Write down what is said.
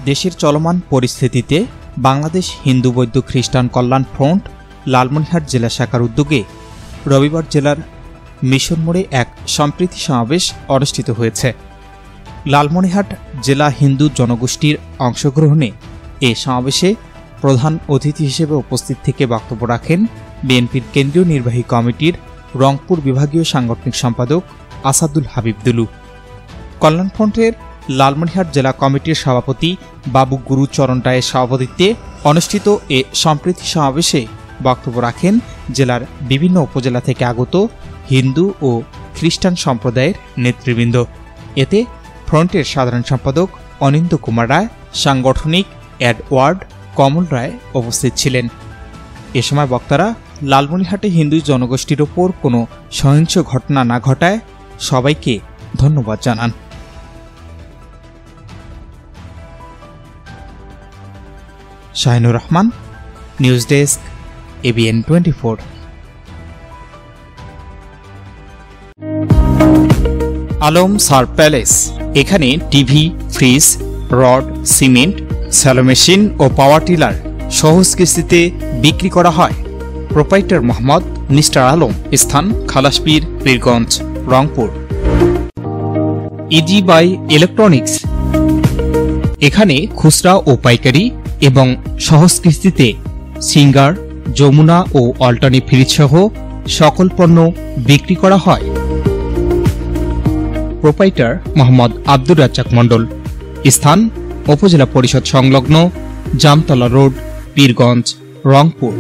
দেশের চলমান পরিস্থিতিতে বাংলাদেশ হিন্দু বৌদ্ধ খ্রিস্টান কল্যাণ ফ্রন্ট লালমনিরহাট জেলা শাখার উদ্যোগে রবিবার জেলার মিশন মোড়ে এক সম্প্রীতি সমাবেশ অনুষ্ঠিত হয়েছে। লালমনিরহাট জেলা হিন্দু জনগোষ্ঠীর অংশগ্রহণে এ সমাবেশে প্রধান অতিথি হিসেবে উপস্থিত থেকে বক্তব্য রাখেন বিএনপির কেন্দ্রীয় নির্বাহী কমিটির রংপুর বিভাগীয় সাংগঠনিক সম্পাদক আসাদুল হাবিব দুলু। কল্যাণ ফ্রন্টের লালমনিরহাট জেলা কমিটির সভাপতি বাবু গুরুচরণ রায়ের সভাপতিত্বে অনুষ্ঠিত এ সম্প্রীতি সমাবেশে বক্তব্য রাখেন জেলার বিভিন্ন উপজেলা থেকে আগত হিন্দু ও খ্রিস্টান সম্প্রদায়ের নেতৃবৃন্দ। এতে ফ্রন্টের সাধারণ সম্পাদক অনিন্দ কুমার রায়, সাংগঠনিক অ্যাডওয়ার্ড কমল রায় উপস্থিত ছিলেন। এ সময় বক্তারা লালমনিরহাটে হিন্দু জনগোষ্ঠীর ওপর কোনো সহিংস ঘটনা না ঘটায় সবাইকে ধন্যবাদ জানান। Shahinur Rahman, news desk, ABN 24। Alam Sar palace, এখানে TV, fridge, rod, cement, shallow machine ও পাওয়ার টিলার সহজ কিস্তিতে বিক্রি করা হয়। প্রোপাইটার মোহাম্মদ মিস্টার আলম, স্থান Khalaspir, Pirganj, Rangpur. Easy by electronics, এখানে খুচরা ও পাইকারি এবং সহজ কিস্তিতে সিঙ্গার, যমুনা ও অল্টারনেট ফ্রিজ সহ সকল পণ্য বিক্রি করা হয়। প্রোপাইটার মোহাম্মদ আব্দুর রাজ্জাক মণ্ডল, স্থান উপজেলা পরিষদ সংলগ্ন, জামতলা রোড, পীরগঞ্জ, রংপুর।